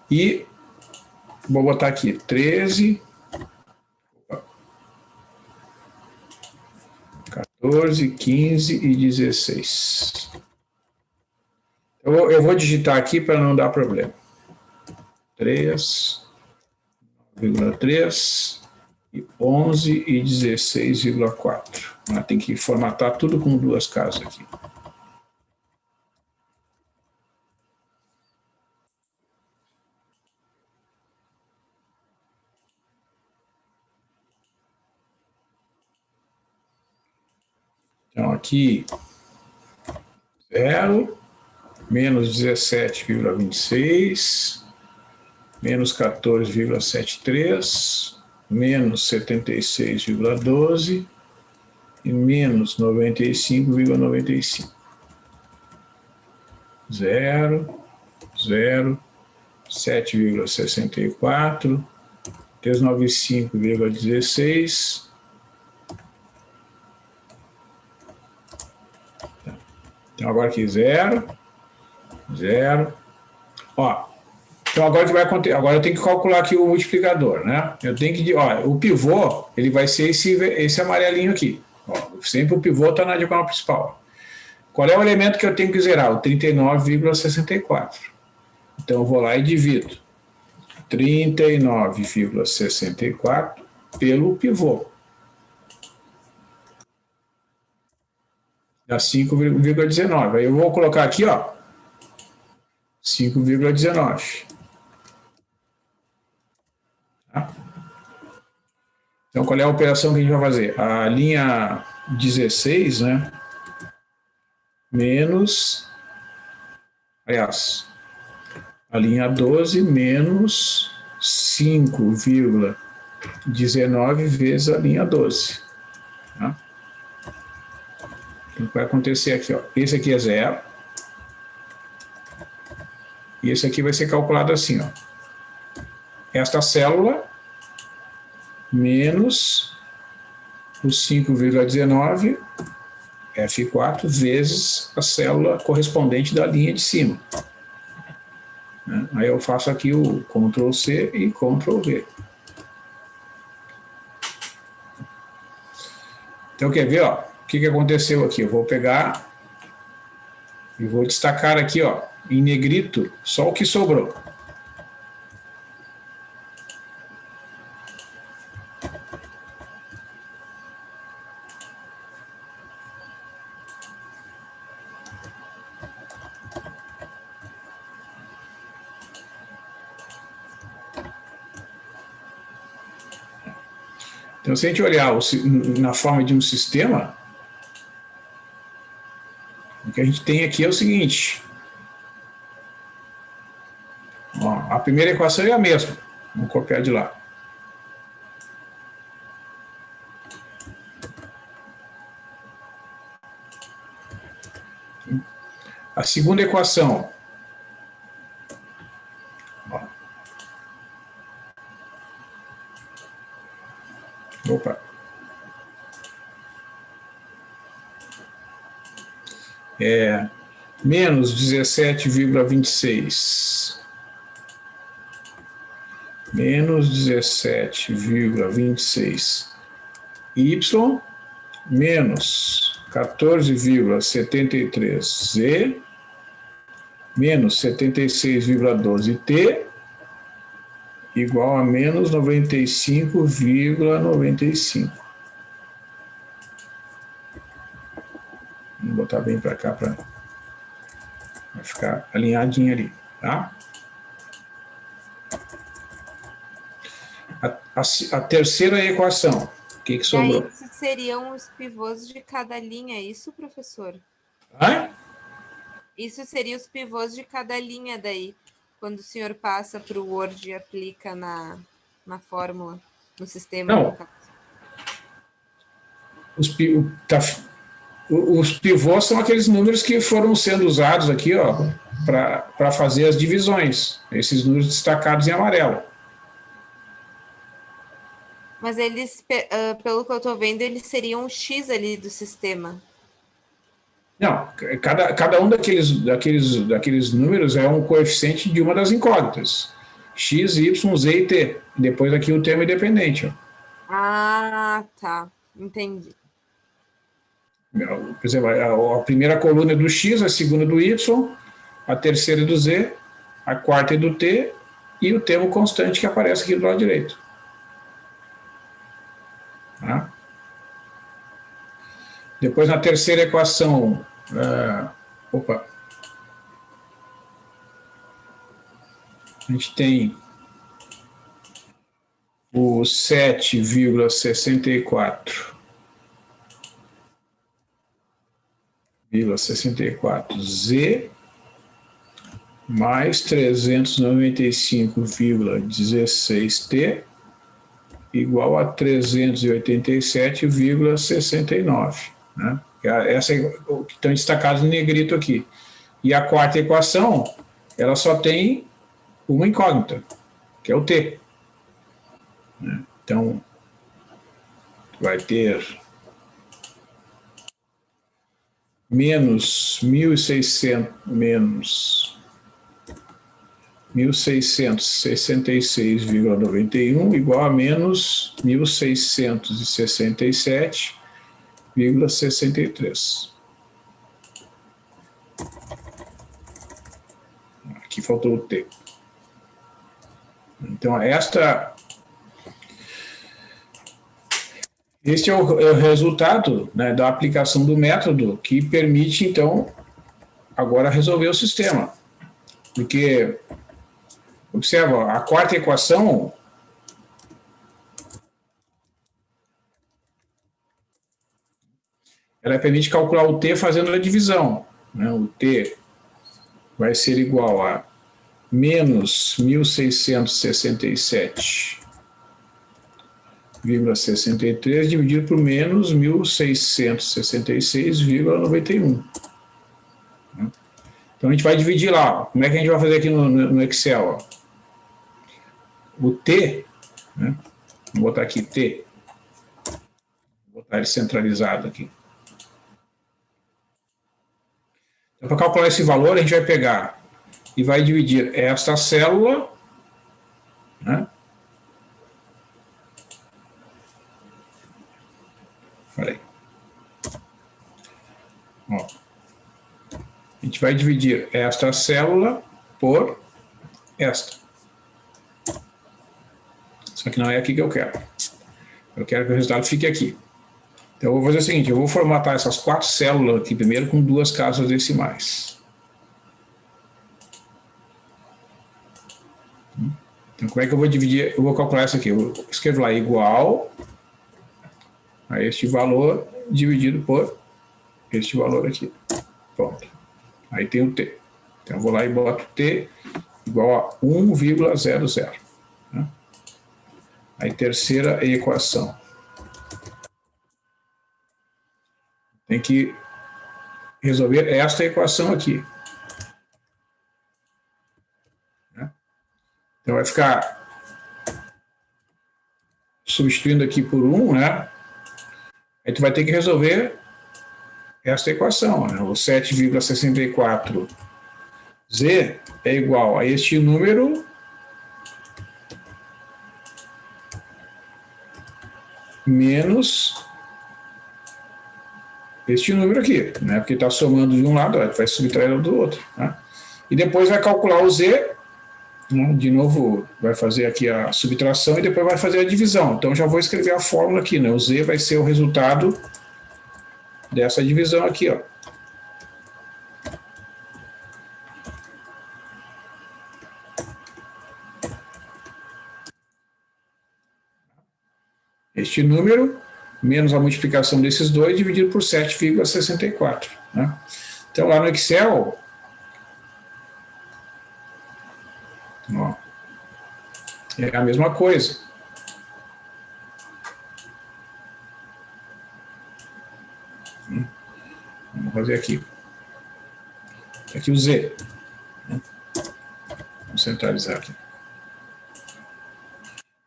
E vou botar aqui 13, 14, 15 e 16. Eu vou digitar aqui para não dar problema. 3,3 e 11 e 16,4. Tem que formatar tudo com duas casas aqui. Então, aqui, 0, menos 17,26, menos 14,73, menos 76,12, e menos 95,95. 0, 0, 7,64, 395,16. Então, agora aqui 0, 0. Ó, então agora o que vai acontecer? Agora eu tenho que calcular aqui o multiplicador, né? Eu tenho que, ó, o pivô, ele vai ser esse amarelinho aqui. Ó, sempre o pivô está na diagonal principal. Qual é o elemento que eu tenho que zerar? O 39,64. Então eu vou lá e divido 39,64 pelo pivô. Dá 5,19. Aí eu vou colocar aqui, ó, 5,19. Tá? Então, qual é a operação que a gente vai fazer? A linha 16, né? Menos... Aliás, a linha 12 menos 5,19 vezes a linha 12. Tá? Então, o que vai acontecer aqui, ó? Esse aqui é 0. E esse aqui vai ser calculado assim, ó. Esta célula menos os 5,19 F4 vezes a célula correspondente da linha de cima. Aí eu faço aqui o Ctrl C e Ctrl V. Então, quer ver, ó, o que aconteceu aqui? Eu vou pegar e vou destacar aqui, ó, em negrito, só o que sobrou. Então, se a gente olhar na forma de um sistema, o que a gente tem aqui é o seguinte. Ó, a primeira equação é a mesma. Vamos copiar de lá. A segunda equação. Ó. Opa. É menos 17,26. Menos 17,26 y menos 14,73 z menos 76,12 t igual a menos 95,95. Vou botar bem para cá para ficar alinhadinho ali, tá? A terceira equação, o que sobrou? Isso seriam os pivôs de cada linha, é isso, professor? Hã? Isso seria os pivôs de cada linha daí, quando o senhor passa para o Word e aplica na fórmula, no sistema. Não. Os pivôs são aqueles números que foram sendo usados aqui, ó, para fazer as divisões. Esses números destacados em amarelo. Mas eles, pelo que eu estou vendo, eles seriam o X ali do sistema. Não, cada um daqueles números é um coeficiente de uma das incógnitas. X, Y, Z e T. Depois aqui o termo independente. Ó. Ah, tá. Entendi. Por exemplo, a primeira coluna é do X, a segunda é do Y, a terceira é do Z, a quarta é do T e o termo constante que aparece aqui do lado direito. Tá? Depois, na terceira equação, a gente tem o 7,64Z mais 395,16T igual a 387,69. Né? Essa é o que estão destacados em negrito aqui. E a quarta equação, ela só tem uma incógnita, que é o t. Né? Então, vai ter menos 1.666,91 igual a menos 1.667,63. Aqui faltou o T. Então, este é o resultado, né, da aplicação do método que permite, então, agora resolver o sistema. Porque, observa, a quarta equação ela permite calcular o T fazendo a divisão. Né? O T vai ser igual a menos 1.667,63 dividido por menos 1.666,91. Então, a gente vai dividir lá. Como é que a gente vai fazer aqui no Excel? Ó? O T, né? Vou botar aqui T. Vou botar ele centralizado aqui. Então, para calcular esse valor, a gente vai pegar e vai dividir esta célula, né? Olha aí. Ó. A gente vai dividir esta célula por esta. Só que não é aqui que eu quero. Eu quero que o resultado fique aqui. Então, eu vou fazer o seguinte, eu vou formatar essas 4 células aqui primeiro com 2 casas decimais. Então, como é que eu vou dividir? Eu vou calcular isso aqui. Eu escrevo lá igual a este valor dividido por este valor aqui. Pronto. Aí tem o T. Então, eu vou lá e boto T igual a 1,00. Né? Aí, terceira equação. Tem que resolver esta equação aqui. Né? Então, vai ficar substituindo aqui por 1, né? Aí tu vai ter que resolver esta equação. Né? O 7,64z é igual a este número menos este número aqui, né? Porque está somando de um lado, vai subtrair do outro. Né? E depois vai calcular o z, né? De novo vai fazer aqui a subtração e depois vai fazer a divisão. Então já vou escrever a fórmula aqui, né? O z vai ser o resultado dessa divisão aqui, ó. Este número menos a multiplicação desses dois dividido por 7,64. Né? Então, lá no Excel, ó, é a mesma coisa. Vamos fazer aqui. Aqui o Z. Vamos centralizar aqui.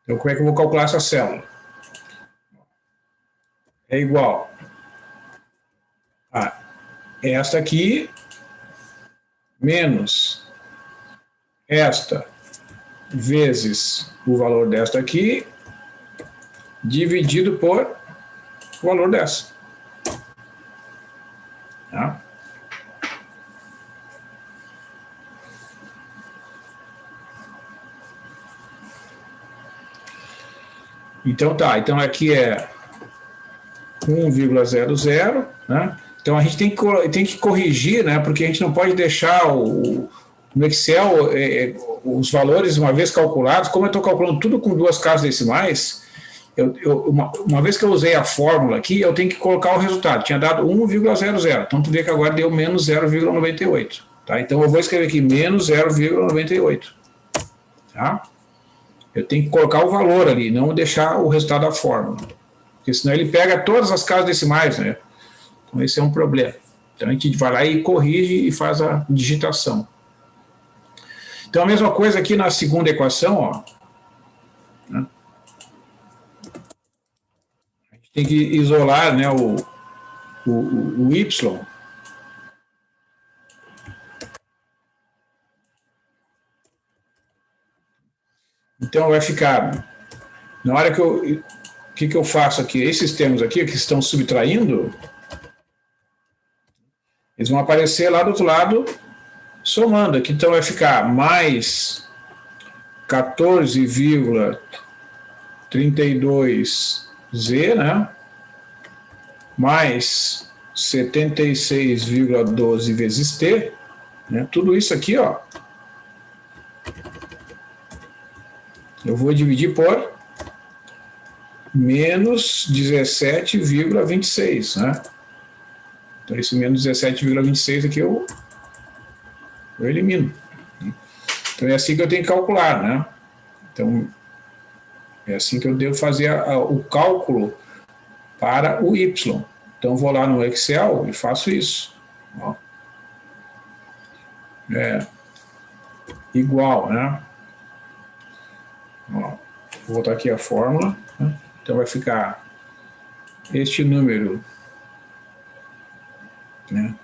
Então, como é que eu vou calcular essa célula? É igual a esta aqui menos esta vezes o valor desta aqui dividido por o valor dessa. Tá? Então tá, então aqui é 1,00, né? Então a gente tem que corrigir, né? Porque a gente não pode deixar no Excel os valores, uma vez calculados, como eu estou calculando tudo com 2 casas decimais, uma vez que eu usei a fórmula aqui, eu tenho que colocar o resultado. Tinha dado 1,00, então tu vê que agora deu menos 0,98. Tá? Então eu vou escrever aqui menos 0,98. Tá? Eu tenho que colocar o valor ali, não deixar o resultado da fórmula. Porque senão ele pega todas as casas decimais, né? Então esse é um problema. Então a gente vai lá e corrige e faz a digitação. Então a mesma coisa aqui na segunda equação, ó. Né? A gente tem que isolar, né, o y. Então vai ficar, na hora que o que eu faço aqui? Esses termos aqui que estão subtraindo, eles vão aparecer lá do outro lado somando aqui. Então vai ficar mais 14,32z, né? Mais 76,12 vezes t, né? Tudo isso aqui, ó, eu vou dividir por menos 17,26, né? Então esse menos 17,26 aqui eu elimino. Então é assim que eu tenho que calcular, né? Então é assim que eu devo fazer o cálculo para o y. Então vou lá no Excel e faço isso. Ó. É igual, né? Ó, vou botar aqui a fórmula, né? Então vai ficar este número, né?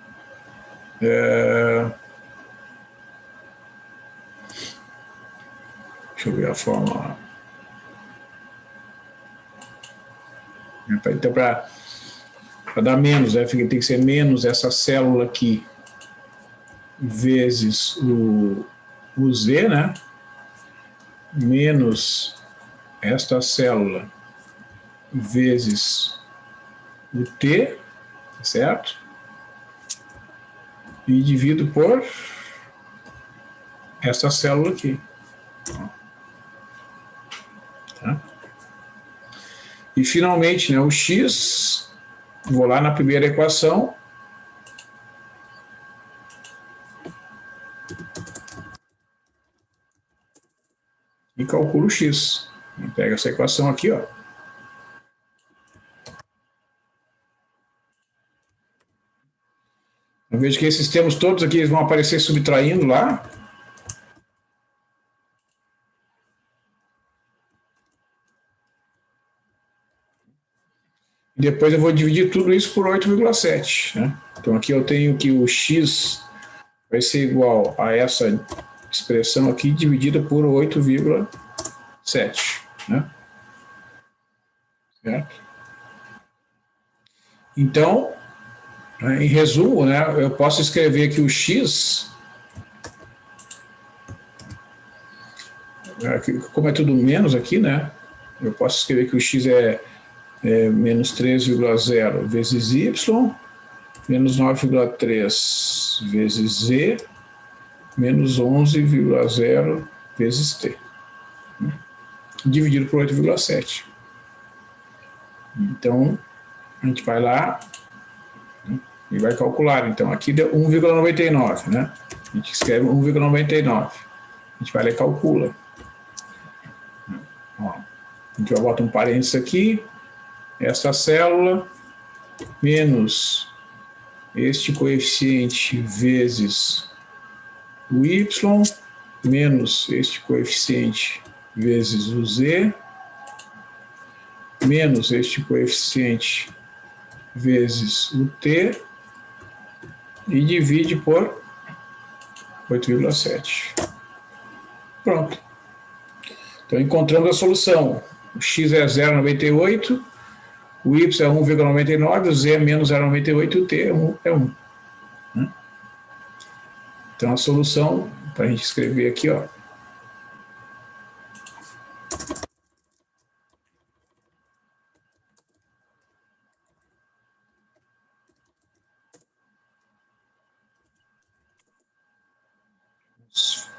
Deixa eu ver a fórmula. Então, para dar menos, né? Tem que ser menos essa célula aqui vezes o Z, né? Menos esta célula vezes o T, certo? E divido por essa célula aqui. Tá? E finalmente, né, o x, vou lá na primeira equação, e calculo o x. Pega essa equação aqui, ó. Eu vejo que esses termos todos aqui eles vão aparecer subtraindo lá. E depois eu vou dividir tudo isso por 8,7. Né? Então aqui eu tenho que o x vai ser igual a essa expressão aqui dividida por 8,7. Né? Certo? Então, em resumo, né, eu posso escrever que o x, como é tudo menos aqui, né, eu posso escrever que o x é menos 3,0 vezes y, menos 9,3 vezes z, menos 11,0 vezes t, dividido por 8,7. Então, a gente vai lá e vai calcular. Então, aqui deu 1,99, né? A gente escreve 1,99. A gente vai lá e calcula. Ó, a gente vai botar um parênteses aqui, essa célula, menos este coeficiente vezes o y, menos este coeficiente vezes o z, menos este coeficiente vezes o t, e divide por 8,7. Pronto. Então encontramos a solução. O x é 0,98, o y é 1,99, o z é menos 0,98 e o t é 1. Né? Então a solução, para a gente escrever aqui, ó.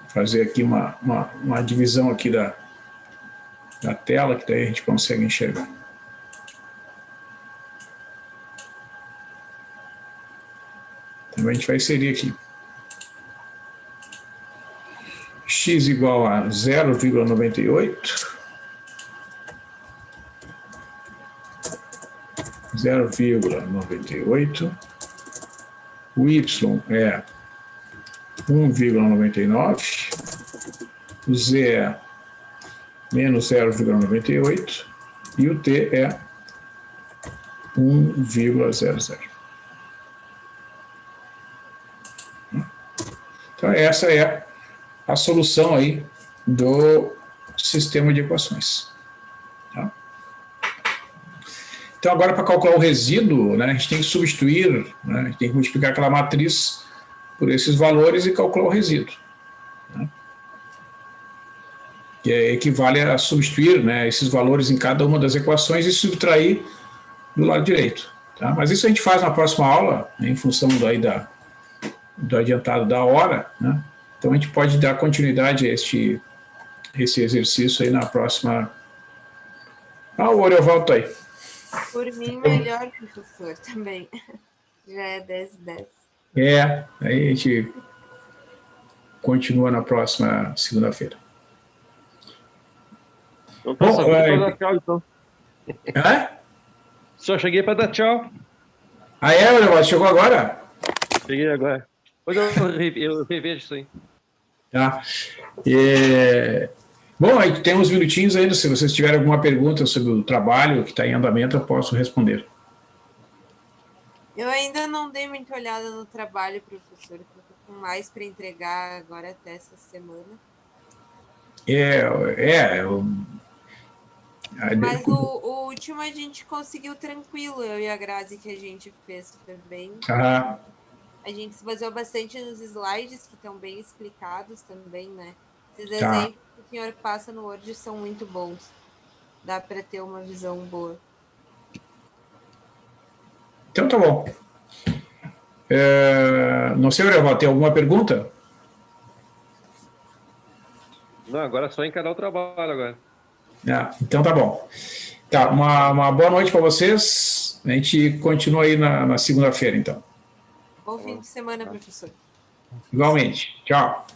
Fazer aqui uma divisão aqui da tela, que daí a gente consegue enxergar. Então a gente vai inserir aqui. x igual a 0,98, 0,98, o y é 1,99, o z é menos 0,98 e o t é 1,00. Então, essa é a solução aí do sistema de equações. Tá? Então, agora, para calcular o resíduo, né, a gente tem que substituir, né, a gente tem que multiplicar aquela matriz por esses valores e calcular o resíduo. Né? Que equivale a substituir, né, esses valores em cada uma das equações e subtrair do lado direito. Tá? Mas isso a gente faz na próxima aula, né, em função do adiantado da hora, né? Então a gente pode dar continuidade a esse exercício aí na próxima. Ah, o Oriovaldo está aí. Por mim, melhor, professor, também. Já é 10/10. É, aí a gente continua na próxima segunda-feira. Então tá, só cheguei para dar tchau, então. Hã? Só cheguei para dar tchau. Ah, é, Oriovaldo? Chegou agora? Cheguei agora. Depois eu revejo isso aí. Tá. Bom, aí tem uns minutinhos ainda, se vocês tiverem alguma pergunta sobre o trabalho que está em andamento, eu posso responder. Eu ainda não dei muita olhada no trabalho, professor, porque eu estou com mais para entregar agora até essa semana. Mas o último a gente conseguiu tranquilo, eu e a Grazi, que a gente fez também. Ah. A gente se baseou bastante nos slides, que estão bem explicados também, né? Esses Tá. exemplos que o senhor passa no Word são muito bons. Dá para ter uma visão boa. Então tá bom. Não sei, Oriovaldo, tem alguma pergunta? Não, agora é só encarar o trabalho agora. Então tá bom. Tá, uma boa noite para vocês. A gente continua aí na segunda-feira, então. Bom fim de semana, professor. Igualmente. Tchau.